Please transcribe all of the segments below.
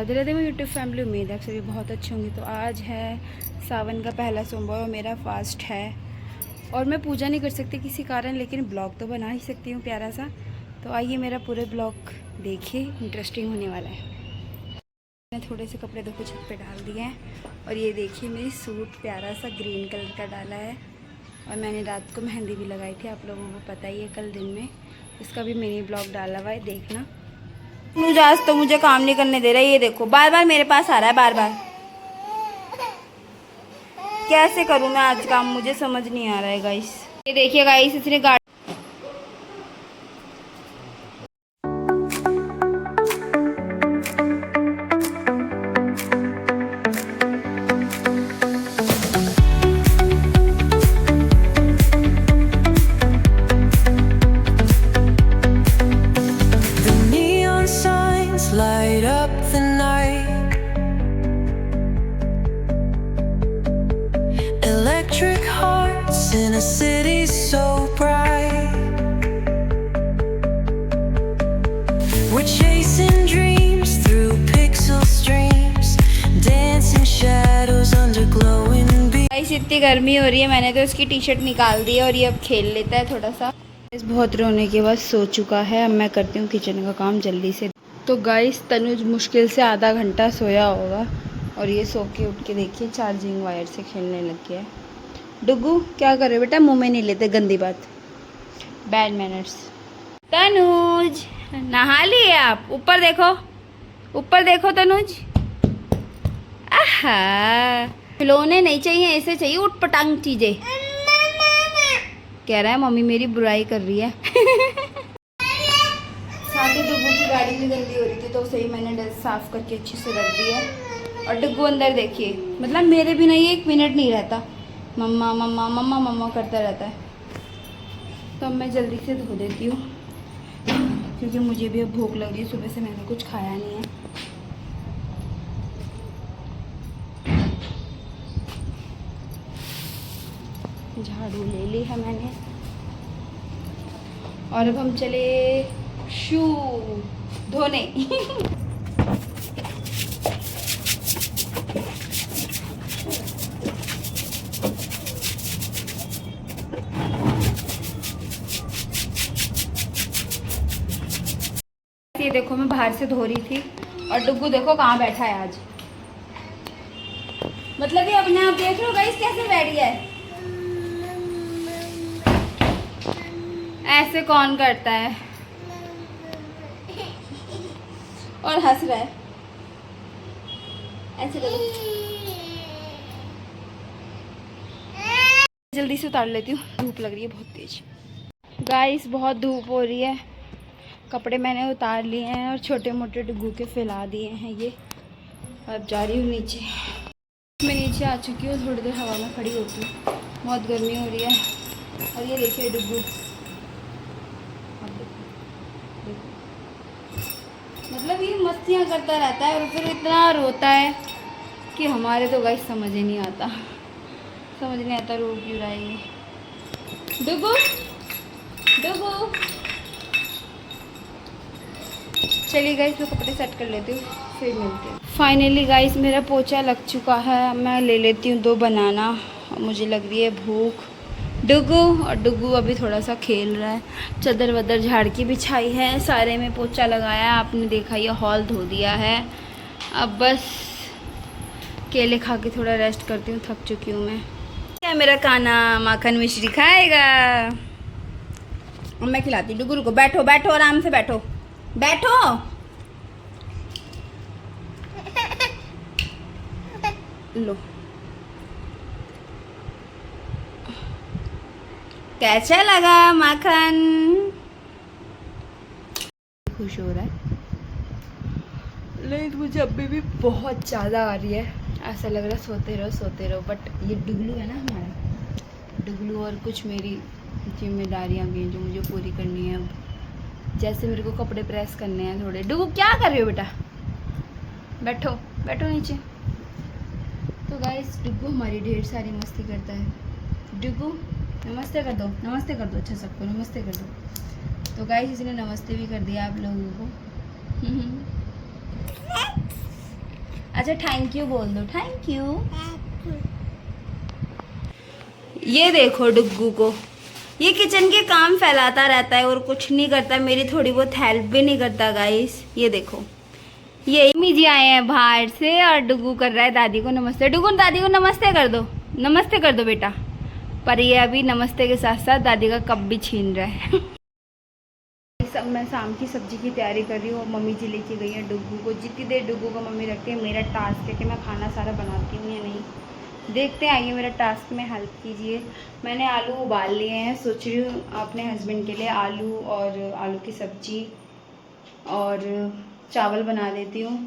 राधे राधे में YouTube family, उम्मीद है आप सभी बहुत अच्छे होंगे। तो आज है सावन का पहला सोमवार और मेरा फास्ट है और मैं पूजा नहीं कर सकती किसी कारण, लेकिन ब्लॉग तो बना ही सकती हूँ प्यारा सा। तो आइए मेरा पूरे ब्लॉग देखिए, इंटरेस्टिंग होने वाला है। मैंने थोड़े से कपड़े धोके छत पे डाल दिए हैं और ये देखिए मेरी सूट प्यारा सा ग्रीन कलर का डाला है और मैंने रात को मेहंदी भी लगाई थी, आप लोगों को पता ही है। कल दिन में इसका भी मिनी ब्लॉग डाला हुआ है, देखना। मुझे आज तो मुझे काम नहीं करने दे रहा है, ये देखो बार बार मेरे पास आ रहा है, बार बार। कैसे करूं मैं आज काम, मुझे समझ नहीं आ रहा है गाइस। ये देखिए गाइस, इसने गाड़ी light up the night. Electric hearts in a city so bright. We're chasing dreams through pixel streams, dancing shadows under glowing beams. इतनी गर्मी हो रही है, मैंने तो इसकी टी शर्ट निकाल दी है और ये अब खेल लेता है थोड़ा सा। इस बहुत रोने के बाद सो चुका है। अब मैं करती हूँ किचन का काम जल्दी से। तो गाइस तनुज मुश्किल से आधा घंटा सोया होगा और ये सो के उठ के देखिए चार्जिंग वायर से खेलने लग गया है। डुगू क्या कर रहे हो बेटा, मुंह में नहीं लेते, गंदी बात, बैड मैनर्स। तनुज नहा लिए आप? ऊपर देखो, ऊपर देखो तनुज। आहा, खिलौने नहीं चाहिए, ऐसे चाहिए उठ पटांग चीजें। कह रहा है मम्मी मेरी बुराई कर रही है। साथ ही डुगू की गाड़ी भी गंदी हो रही थी तो उसे ही मैंने डस्ट साफ करके अच्छे से रख दिया। और डुगू अंदर देखिए, मतलब मेरे बिना ये 1 मिनट नहीं रहता, मम्मा मम्मा मम्मा मम्मा करता रहता है। तो अब मैं जल्दी से धो देती हूँ क्योंकि मुझे भी अब भूख लग रही है, सुबह से मैंने कुछ खाया नहीं है। झाड़ू ले ली है मैंने और अब हम चले शू धोने। ये देखो मैं बाहर से धो रही थी और डुगू देखो कहाँ बैठा है आज। मतलब ये अपने आप देख लो गाइस कैसे बैठ गया है। ऐसे कौन करता है और हंस रहा है, ऐसे करो। जल्दी से उतार लेती हूँ, धूप लग रही है बहुत तेज। गाइस बहुत धूप हो रही है, कपड़े मैंने उतार लिए हैं और छोटे मोटे डुगू के फैला दिए हैं ये। अब जा रही हूँ नीचे। मैं नीचे आ चुकी हूँ, थोड़ी देर हवा में खड़ी होती हूँ, बहुत गर्मी हो रही है। और ये देखिए डुगू, मतलब ये मस्तियाँ करता रहता है और फिर इतना रोता है कि हमारे तो गाइस समझ ही नहीं आता, समझ नहीं आता रो क्यों रहा है ये। डुगू डुगू, चलिए गाइस मैं कपड़े सेट कर लेती हूँ, फिर मिलती हूँ। फाइनली गाइस मेरा पोछा लग चुका है, मैं ले लेती हूँ 2 बनाना और मुझे लग रही है भूख। डुगू, और डुगू अभी थोड़ा सा खेल रहा है। चादर वदर झाड़ की बिछाई है, सारे में पोछा लगाया, आपने देखा ये हॉल धो दिया है। अब बस केले खा के थोड़ा रेस्ट करती हूँ, थक चुकी हूँ मैं। क्या मेरा काना माखन मिश्री खाएगा? और मैं खिलाती हूँ डुगू को। बैठो बैठो, आराम से बैठो बैठो। लो, कैसा लगा माखन? खुश हो रहा है, लेकिन मुझे अभी भी बहुत ज़्यादा आ रही है। ऐसा लग रहा है सोते रहो, बट ये डुगलू है ना हमारा, डुगलू और कुछ मेरी जिम्मेदारियां भी हैं जो मुझे पूरी करनी है। अब जैसे मेरे को कपड़े प्रेस करने हैं थोड़े। डुगू क्या कर रहे हो बेटा? बैठो बैठो नीचे। तो गाइस डुगू हमारी ढेर सारी मस्ती करता है। डुगू नमस्ते कर दो, नमस्ते कर दो, अच्छा सबको नमस्ते कर दो। तो गाइस इसने नमस्ते भी कर दिया आप लोगों को। अच्छा थैंक यू बोल दो, थैंक यू। ये देखो डुग्गू को, ये किचन के काम फैलाता रहता है और कुछ नहीं करता, मेरी थोड़ी बहुत हेल्प भी नहीं करता गाइस। ये देखो, ये मम्मी जी आए हैं बाहर से और डुग्गू कर रहा है दादी को नमस्ते। डुग्गू दादी को नमस्ते कर दो, नमस्ते कर दो बेटा। पर ये अभी नमस्ते के साथ साथ दादी का कप भी छीन रहा है। सब मैं शाम की सब्जी की तैयारी कर रही हूँ और मम्मी जी लेके गई है डुग्गू को। जितनी देर डुग्गू को मम्मी रखती है, मेरा टास्क है कि मैं खाना सारा बनाती हूँ या नहीं। देखते हैं, आइए मेरा टास्क में हेल्प कीजिए। मैंने आलू उबाल लिए हैं, सोच रही हूँ अपने हस्बैंड के लिए आलू और आलू की सब्जी और चावल बना देती हूँ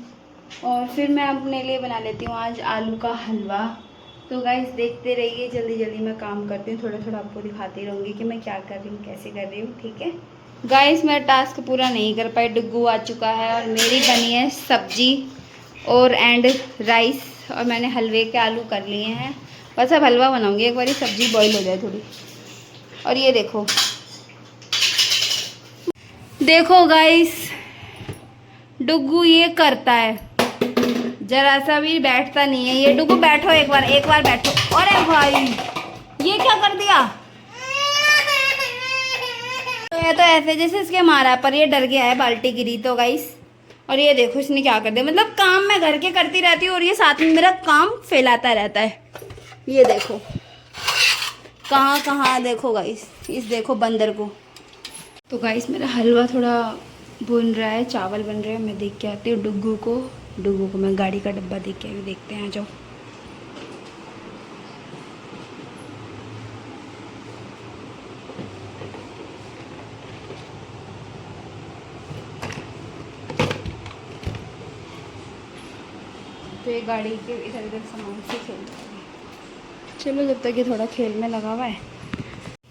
और फिर मैं अपने लिए बना लेती हूँ आज आलू का हलवा। तो गाइस देखते रहिए, जल्दी जल्दी मैं काम करती हूँ, थोड़ा थोड़ा आपको दिखाती रहूँगी कि मैं क्या कर रही हूँ, कैसे कर रही हूँ, ठीक है। गाइस मेरा टास्क पूरा नहीं कर पाई, डुग्गू आ चुका है और मेरी बनी है सब्जी और एंड राइस और मैंने हलवे के आलू कर लिए हैं। बस अब हलवा बनाऊंगी, एक बार सब्जी बॉईल हो जाए थोड़ी। और ये देखो, देखो गाइस डुग्गू ये करता है, जरा सा भी बैठता नहीं है। ये डुग्गू बैठो, एक बार बैठो। अरे भाई ये क्या कर दिया, तो ये तो ऐसे जैसे इसके मारा, पर ये डर गया है, बाल्टी गिरी तो गाइस। और ये देखो इसने क्या कर दिया, मतलब काम मैं घर के करती रहती हूँ और ये साथ में मेरा काम फैलाता रहता है। ये देखो कहाँ कहाँ, देखो गाइस, इस देखो बंदर को। तो गाइस मेरा हलवा थोड़ा बन रहा है, चावल बन रहे हैं, मैं देख के आती हूँ डुग्गू को मैं गाड़ी का डब्बा देख के आई, देखते हैं, आ जाओ। तो ये गाड़ी के इधर उधर सामान से खेल रहा है। चलो जब तक ये थोड़ा खेल में लगा हुआ है।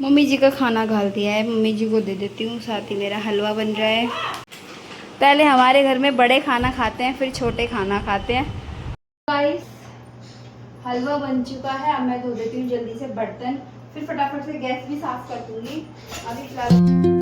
मम्मी जी का खाना घाल दिया है, मम्मी जी को दे देती हूँ, साथ ही मेरा हलवा बन रहा है। पहले हमारे घर में बड़े खाना खाते हैं, फिर छोटे खाना खाते हैं। गाइस हलवा बन चुका है, अब मैं धो देती हूँ जल्दी से बर्तन, फिर फटाफट से गैस भी साफ कर दूँगी। अभी फिलहाल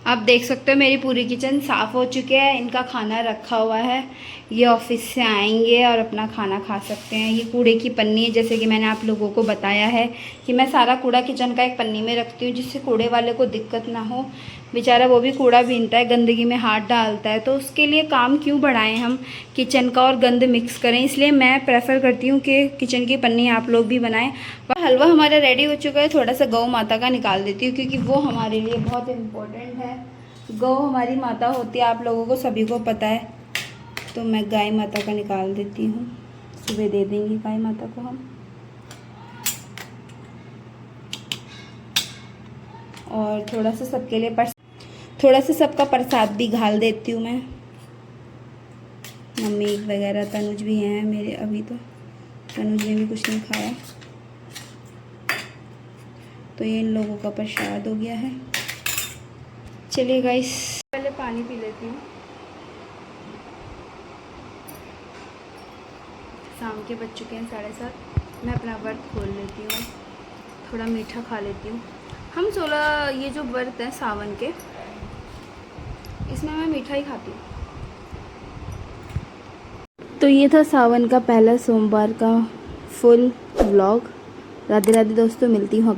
आप देख सकते हो मेरी पूरी किचन साफ़ हो चुकी है, इनका खाना रखा हुआ है, ये ऑफिस से आएंगे और अपना खाना खा सकते हैं। ये कूड़े की पन्नी है, जैसे कि मैंने आप लोगों को बताया है कि मैं सारा कूड़ा किचन का एक पन्नी में रखती हूँ, जिससे कूड़े वाले को दिक्कत ना हो। बेचारा वो भी कूड़ा बीनता है, गंदगी में हाथ डालता है, तो उसके लिए काम क्यों बढ़ाएं हम किचन का और गंद मिक्स करें। इसलिए मैं प्रेफर करती हूँ कि किचन की पन्नी आप लोग भी बनाएं। और हलवा हमारा रेडी हो चुका है, थोड़ा सा गौ माता का निकाल देती हूँ क्योंकि वो हमारे लिए बहुत इम्पोर्टेंट है। गौ हमारी माता होती है, आप लोगों को सभी को पता है, तो मैं गाय माता का निकाल देती हूँ। सुबह दे देंगे गाय माता को हम। और थोड़ा सा सबके लिए थोड़ा सा सबका प्रसाद भी घाल देती हूँ मैं। मम्मी वगैरह, तनुज भी हैं मेरे, अभी तो तनुज ने भी कुछ नहीं खाया, तो ये इन लोगों का प्रसाद हो गया है। चलिए गाइस पहले पानी पी लेती हूँ। शाम के बज चुके हैं 7:30, मैं अपना व्रत खोल लेती हूँ, थोड़ा मीठा खा लेती हूँ। हम 16 ये जो व्रत है सावन के, इसमें मैं मीठा ही खाती हूँ। तो ये था सावन का पहला सोमवार का फुल व्लॉग। राधे राधे दोस्तों, मिलती हूँ अगले